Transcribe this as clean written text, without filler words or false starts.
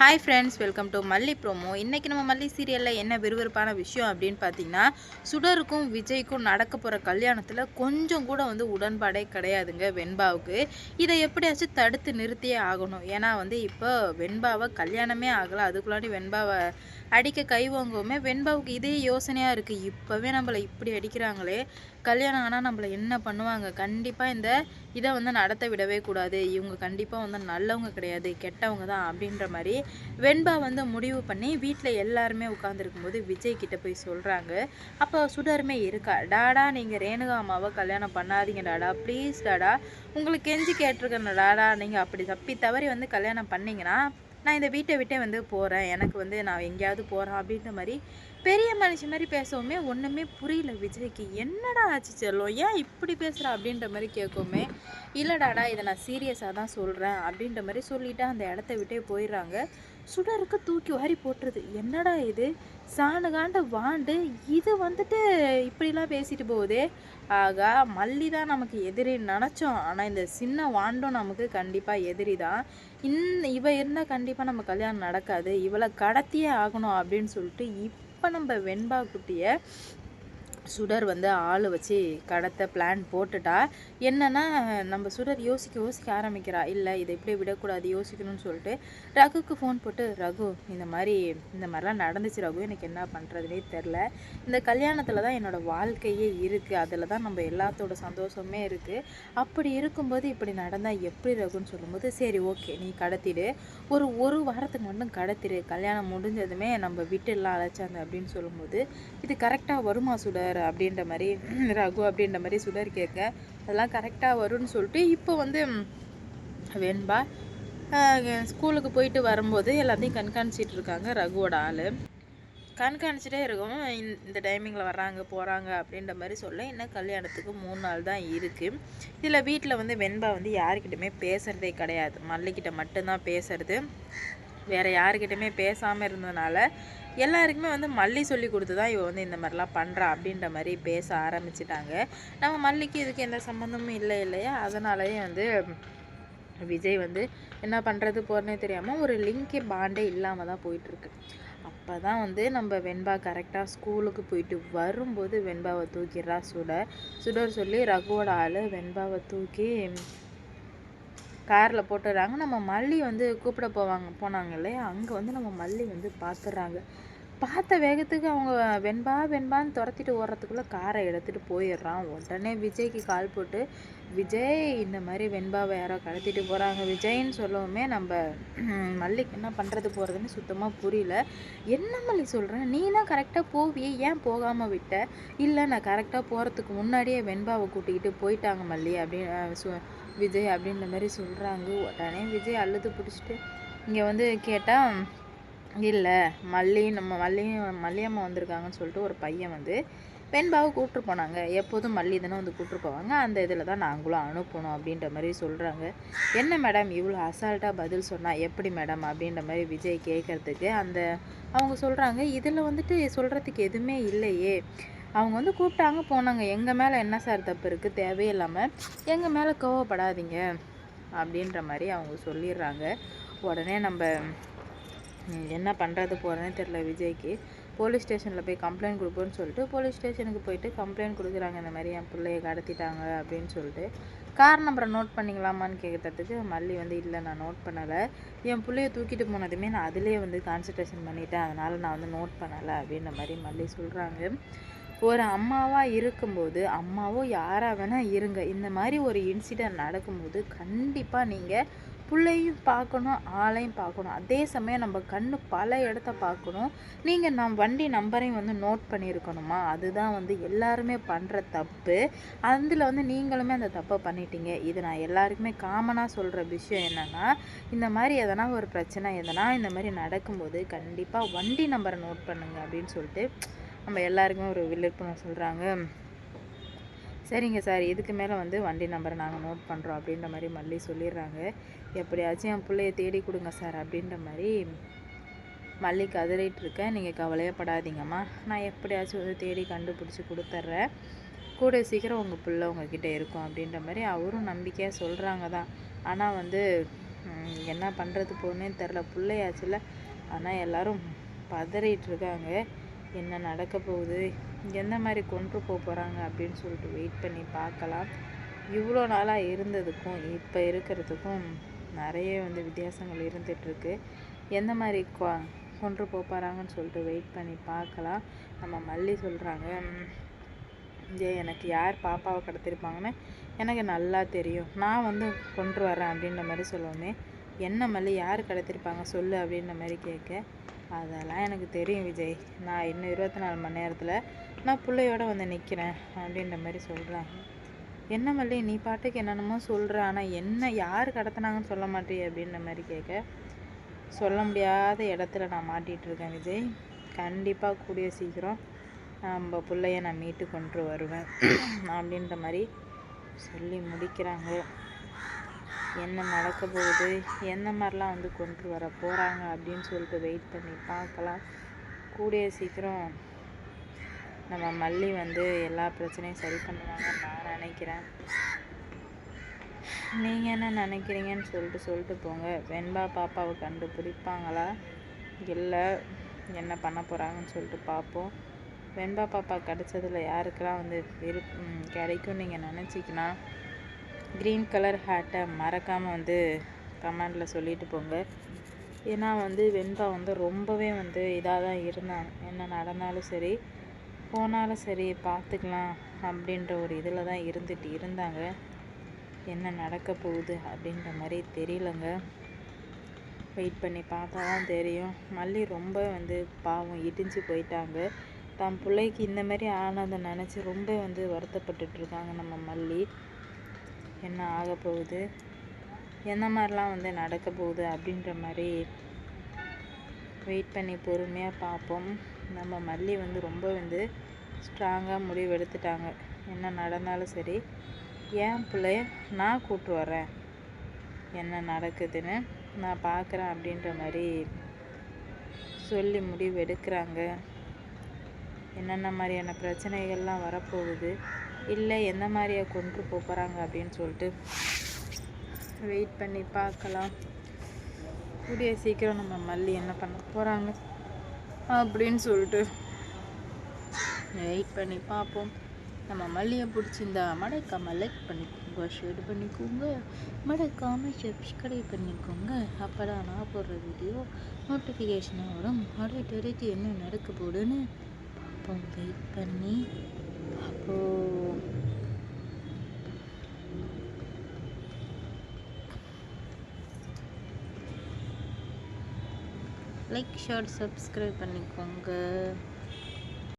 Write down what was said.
Hi friends, welcome to மல்லி promo. இன்றைக்கி நம்ம மல்லி சீரியலில் என்ன விறுவிறுப்பான விஷயம் அப்படின்னு பார்த்தீங்கன்னா, சுடருக்கும் விஜய்க்கும் நடக்க போகிற கல்யாணத்தில் கொஞ்சம் கூட உடன்பாடே கிடையாதுங்க வெண்பாவுக்கு. இதை எப்படியாச்சும் தடுத்து நிறுத்தியே ஆகணும். ஏன்னா இப்போ வெண்பாவை கல்யாணமே ஆகலை, அதுக்குள்ளாடி வெண்பாவை அடிக்க கை வாங்குவோமே. வெண்பாவுக்கு இதே யோசனையாக இருக்குது. இப்போவே நம்மளை இப்படி அடிக்கிறாங்களே, கல்யாணம் ஆனால் நம்மளை என்ன பண்ணுவாங்க? கண்டிப்பாக இதை நடத்த விடவே கூடாது. இவங்க கண்டிப்பாக நல்லவங்க கிடையாது, கெட்டவங்க தான் அப்படின்ற மாதிரி வெண்பா முடிவு பண்ணி வீட்டில் எல்லாருமே உட்காந்துருக்கும்போது விஜய் கிட்ட போய் சொல்கிறாங்க. அப்போ சுடருமே இருக்கா, டாடா நீங்கள் ரேணுகா அம்மாவை கல்யாணம் பண்ணாதீங்க டாடா, ப்ளீஸ் டாடா, உங்களுக்கு கெஞ்சி கேட்டிருக்கேன் டாடா, நீங்கள் அப்படி தப்பி தவறி கல்யாணம் பண்ணிங்கன்னா நான் இந்த வீட்டை விட்டே போகிறேன், எனக்கு நான் எங்கேயாவது போகிறேன் அப்படின்ற மாதிரி பெரிய மனுஷன் மாதிரி பேசவுமே ஒன்றுமே புரியல விஜய்க்கு. என்னடா ஆச்சு செல்லும், ஏன் இப்படி பேசுகிறா அப்படின்ற மாதிரி கேட்குமே. இல்லைடாடா இதை நான் சீரியஸாக தான் சொல்கிறேன் அப்படின்ற மாதிரி சொல்லிவிட்டு அந்த இடத்த விட்டே போயிடுறாங்க. சுடருக்கு தூக்கி வாரி போட்டுருது. என்னடா இது சாணுகாண்ட வாண்டு, இது இப்படிலாம் பேசிட்டு போகுதே. ஆகா, மல்லி தான் நமக்கு எதிரின்னு நினச்சோம், ஆனால் இந்த சின்ன வாண்டும் நமக்கு கண்டிப்பாக எதிரி தான். இவ இருந்தால் கண்டிப்பாக நம்ம கல்யாணம் நடக்காது, இவளை கடத்தியே ஆகணும் அப்படின்னு சொல்லிட்டு இப்போ நம்ம வெண்பா குட்டியை சுடர் ஆள் வச்சு கடத்த பிளான் போட்டுட்டா. என்னன்னா நம்ம சுடர் யோசிக்க ஆரம்பிக்கிறா. இல்லை இதை இப்படியே விடக்கூடாது, யோசிக்கணும்னு சொல்லிட்டு ரகுக்கு ஃபோன் போட்டு, ரகு இந்த மாதிரிலாம் நடந்துச்சு ரகு, எனக்கு என்ன பண்ணுறதுனே தெரில, இந்த கல்யாணத்தில் தான் என்னோடய வாழ்க்கையே இருக்குது, அதில் தான் நம்ம எல்லாத்தோட சந்தோஷமே இருக்குது, அப்படி இருக்கும்போது இப்படி நடந்தால் எப்படி ரகுன்னு சொல்லும்போது, சரி ஓகே நீ கடத்திடு, ஒரு வாரத்துக்கு மட்டும் கடத்திடு, கல்யாணம் முடிஞ்சதுமே நம்ம வீட்டெல்லாம் அழைச்சாங்க அப்படின்னு சொல்லும்போது, இது கரெக்டாக வருமா சுடர் அப்படின்ற மாதிரி ரகு அப்படின்ற மாதிரி சுடர் கேட்க, அதெல்லாம் கரெக்டாக வரும்னு சொல்லிட்டு இப்போ வெண்பா ஸ்கூலுக்கு போயிட்டு வரும்போது எல்லாத்தையும் கண்காணிச்சிட்டு இருக்காங்க ரகுவோட ஆள். கண்காணிச்சிட்டே இருக்கும், இந்த டைமிங்கில் வர்றாங்க போகிறாங்க அப்படின்ற மாதிரி சொல்ல, இன்னும் கல்யாணத்துக்கு 3 நாள் தான் இருக்குது. இதில் வீட்டில் வெண்பா யாருக்கிட்டுமே பேசுகிறதே கிடையாது, மல்லிக்கிட்ட மட்டும்தான் பேசுறது. வேறு யாருக்கிட்டையுமே பேசாமல் இருந்ததுனால எல்லாருக்குமே மல்லி சொல்லி கொடுத்து தான் இவ இந்த மாதிரிலாம் பண்ணுறா அப்படின்ற மாதிரி பேச ஆரம்பிச்சிட்டாங்க. நம்ம மல்லிக்கு இதுக்கு எந்த சம்மந்தமும் இல்லை இல்லையா, அதனாலேயே விஜய் என்ன பண்ணுறது போகிறனே தெரியாமல் ஒரு லிங்கே பாண்டே இல்லாமல் தான் போயிட்டுருக்கு. அப்போ தான் நம்ம வெண்பா கரெக்டாக ஸ்கூலுக்கு போயிட்டு வரும்போது வெண்பாவை தூக்கிடுறா சுடர் சொல்லி ரகுவோட ஆள் வெண்பாவை தூக்கி காரில் போட்டுடுறாங்க. நம்ம மல்லி கூப்பிட போனாங்க இல்லையா, அங்கே நம்ம மல்லி பார்த்துடுறாங்க. பார்த்த வேகத்துக்கு அவங்க வெண்பான்னு துரத்திட்டு ஓடுறதுக்குள்ளே காரை எடுத்துகிட்டு போயிடுறான். உடனே விஜய்க்கு கால் போட்டு, விஜய் இந்த மாதிரி வெண்பாவை யாரோ கடத்திட்டு போகிறாங்க விஜய்ன்னு சொல்லவுமே நம்ம மல்லிக்கு என்ன பண்ணுறது போகிறதுன்னு சுத்தமாக புரியல. என்ன மல்லி சொல்கிறேன், நீ தான் கரெக்டாக போவியே, ஏன் போகாமல் விட்ட? இல்லை நான் கரெக்டாக போகிறதுக்கு முன்னாடியே வெண்பாவை கூட்டிக்கிட்டு போயிட்டாங்க மல்லி அப்படின்னு விஜய் அப்படின்ற மாதிரி சொல்கிறாங்க. உடனே விஜய் அழுது பிடிச்சிட்டு இங்கே கேட்டால், இல்லை மல்லியம்மா வந்திருக்காங்கன்னு சொல்லிட்டு ஒரு பையன் வெண்பாவை கூப்பிட்டு போனாங்க. எப்போதும் மல்லி தானே கூப்பிட்டு போவாங்க, அந்த இதில் தான் நாங்களும் அனுப்பணும் அப்படின்ற மாதிரி சொல்கிறாங்க. என்ன மேடம் இவ்வளோ அசால்ட்டாக பதில் சொன்னால் எப்படி மேடம் அப்படின்ற மாதிரி விஜய் கேட்குறதுக்கு அவங்க சொல்கிறாங்க, இதில் சொல்கிறதுக்கு எதுவுமே இல்லையே, அவங்க கூப்பிட்டாங்க போனாங்க, எங்கள் மேலே என்ன சார் தப்பு இருக்குது, தேவையில்லாமல் எங்கள் மேலே கோவப்படாதீங்க அப்படின்ற மாதிரி அவங்க சொல்லிடுறாங்க. உடனே நம்ம என்ன பண்ணுறது போகிறேன்னு தெரில விஜய்க்கு. போலீஸ் ஸ்டேஷனில் போய் கம்ப்ளைண்ட் கொடுப்போன்னு சொல்லிட்டு போலீஸ் ஸ்டேஷனுக்கு போயிட்டு கம்ப்ளைண்ட் கொடுக்குறாங்க, இந்த மாதிரி என் பிள்ளைய கடத்திட்டாங்க அப்படின்னு சொல்லிட்டு. கார் நம்பரை நோட் பண்ணிக்கலாமான்னு கேட்குறதுக்கு மல்லி இல்லை நான் நோட் பண்ணலை, என் பிள்ளைய தூக்கிட்டு போனதுமே நான் அதிலே கான்சன்ட்ரேஷன் பண்ணிட்டேன், அதனால் நான் நோட் பண்ணலை அப்படின்ற மாதிரி மல்லி சொல்கிறாங்க. ஒரு அம்மாவாக இருக்கும்போது, அம்மாவோ யாராக வேணால் இருங்க, இந்த மாதிரி ஒரு இன்சிடெண்ட் நடக்கும்போது கண்டிப்பாக நீங்கள் பிள்ளையும் பார்க்கணும், ஆளையும் பார்க்கணும், அதே சமயம் நம்ம கண்ணு பல இடத்த பார்க்கணும். நீங்கள் வண்டி நம்பரையும் நோட் பண்ணியிருக்கணுமா, அதுதான் எல்லாருமே பண்ணுற தப்பு. அதில் நீங்களுமே அந்த தப்பை பண்ணிட்டீங்க. இது நான் எல்லாருக்குமே காமனாக சொல்கிற விஷயம் என்னென்னா, இந்த மாதிரி எதனா ஒரு பிரச்சனை எதனா இந்த மாதிரி நடக்கும்போது கண்டிப்பாக வண்டி நம்பரை நோட் பண்ணுங்க அப்படின்னு சொல்லிட்டு நம்ம எல்லாருக்குமே ஒரு விழிப்புணர்வு சொல்கிறாங்க. சரிங்க சார், இதுக்கு மேலே வண்டி நம்பரை நாங்கள் நோட் பண்ணுறோம் அப்படின்ற மாதிரி மல்லி சொல்லிடுறாங்க. எப்படியாச்சும் என் பிள்ளைய தேடி கொடுங்க சார் அப்படின்ற மாதிரி மல்லி கதறிட்டுருக்கேன். நீங்கள் கவலையப்படாதீங்கம்மா, நான் எப்படியாச்சும் தேடி கண்டுபிடிச்சி கொடுத்துட்றேன், கூட சீக்கிரம் உங்கள் பிள்ளை உங்ககிட்ட இருக்கும் அப்படின்ற மாதிரி அவரும் நம்பிக்கையாக சொல்கிறாங்க தான். ஆனால் என்ன பண்ணுறது போன்னே தெரில. பிள்ளையாச்சுல. ஆனால் எல்லோரும் பதறிட்டு இருக்காங்க. என்ன நடக்க போகுது, எந்த மாதிரி கொண்டு போகிறாங்க அப்படின்னு சொல்லிட்டு வெயிட் பண்ணி பார்க்கலாம். இவ்வளோ நாளாக இருந்ததுக்கும் இப்போ இருக்கிறதுக்கும் நிறைய வந்து வித்தியாசங்கள் இருந்துகிட்ருக்கு. எந்த மாதிரி கொண்டு போகிறாங்கன்னு சொல்லிட்டு வெயிட் பண்ணி பார்க்கலாம். நம்ம மல்லி சொல்கிறாங்க, எனக்கு யார் பாப்பாவை கடத்திருப்பாங்கன்னு எனக்கு நல்லா தெரியும், நான் வந்து கொண்டு வரேன் அப்படின்ற மாதிரி சொல்லுவோமே. என்ன மல்லி யார் கடத்திருப்பாங்க சொல்லு அப்படின்ற மாதிரி கேட்க, அதெல்லாம் எனக்கு தெரியும் விஜய், நான் இன்னும் 24 மணி நேரத்தில் நான் பிள்ளையோடு வந்து நிற்கிறேன் அப்படின்ற மாதிரி சொல்கிறேன். என்ன மல்லி நீ பாட்டுக்கு என்னென்னமோ சொல்கிற, ஆனால் என்ன யார் கடத்தினாங்கன்னு சொல்ல மாட்டேன் அப்படின்ற மாதிரி கேட்க, சொல்ல முடியாத இடத்துல நான் மாட்டிகிட்ருக்கேன் விஜய். கண்டிப்பாக கூடிய சீக்கிரம் நம்ம பிள்ளைய நான் மீட்டு கொண்டு வருவேன் அப்படின்ற மாதிரி சொல்லி முடிக்கிறாங்க. என்ன நடக்க போகுது, எந்த மாதிரிலாம் வந்து கொண்டு வர போகிறாங்க அப்படின்னு சொல்லிட்டு வெயிட் பண்ணி பார்க்கலாம். கூடிய சீக்கிரம் நம்ம மல்லி வந்து எல்லா பிரச்சனையும் சரி பண்ணுவாங்கன்னு நான் நினைக்கிறேன். நீங்கள் என்ன நினைக்கிறீங்கன்னு சொல்லிட்டு போங்க. வெண்பா பாப்பாவை கண்டுபிடிப்பாங்களா இல்லை என்ன பண்ண போகிறாங்கன்னு சொல்லிட்டு பார்ப்போம். வெண்பா பாப்பா கிடச்சதில் யாருக்கெல்லாம் வந்து கிடைக்கும் நீங்கள் நினச்சிக்கினா க்ரீன் கலர் ஹேட்டை மறக்காமல் வந்து கமெண்டில் சொல்லிட்டு போங்க. ஏன்னா வந்து வெண்பா வந்து ரொம்பவே வந்து இதாக தான் இருந்தாங்க. என்ன நடந்தாலும் சரி போனாலும் சரி பார்த்துக்கலாம் அப்படின்ற ஒரு இதில் தான் இருந்தாங்க. என்ன நடக்க போகுது அப்படின்ற மாதிரி தெரியலங்க. வெயிட் பண்ணி பார்த்தா தான் தெரியும். மல்லி ரொம்ப வந்து பாவம் இடிஞ்சு போயிட்டாங்க. தன் பிள்ளைக்கு இந்த மாதிரி ஆனதை நினச்சி ரொம்ப வந்து வருத்தப்பட்டுட்ருக்காங்க நம்ம மல்லி. என்ன ஆக போகுது, எந்த மாதிரிலாம் வந்து நடக்க போகுது அப்படின்ற மாதிரி வெயிட் பண்ணி பொறுமையாக பார்ப்போம். நம்ம மல்லி வந்து ரொம்ப வந்து ஸ்ட்ராங்காக முடிவு எடுத்துட்டாங்க. என்ன நடந்தாலும் சரி என் பிள்ளைய நான் கூப்பிட்டு வரேன், என்ன நடக்குதுன்னு நான் பார்க்குறேன் அப்படின்ற மாதிரி சொல்லி முடிவு எடுக்கிறாங்க. என்னென்ன மாதிரியான பிரச்சனைகள்லாம் வரப்போகுது, இல்லை எந்த மாதிரியா கொண்டு போகிறாங்க அப்படின்னு சொல்லிட்டு வெயிட் பண்ணி பார்க்கலாம். கூடிய சீக்கிரம் நம்ம மல்லி என்ன பண்ண போகிறாங்க அப்படின்னு சொல்லிட்டு வெயிட் பண்ணி பார்ப்போம். நம்ம மல்லியை பிடிச்சிருந்தா மறக்காமல் லைக் பண்ணிக்கோங்க, ஷேர் பண்ணிக்கோங்க, மறக்காமல் சப்ஸ்கிரைப் பண்ணிக்கோங்க. அப்போ தான் நான் போடுற வீடியோ நோட்டிஃபிகேஷனாக வரும். அடுத்து என்ன நடக்க போகுதுன்னு பார்ப்போம். வெயிட் பண்ணி பார்ப்போம். லைக் ஷேர் சப்ஸ்கிரைப் பண்ணிக்கோங்க.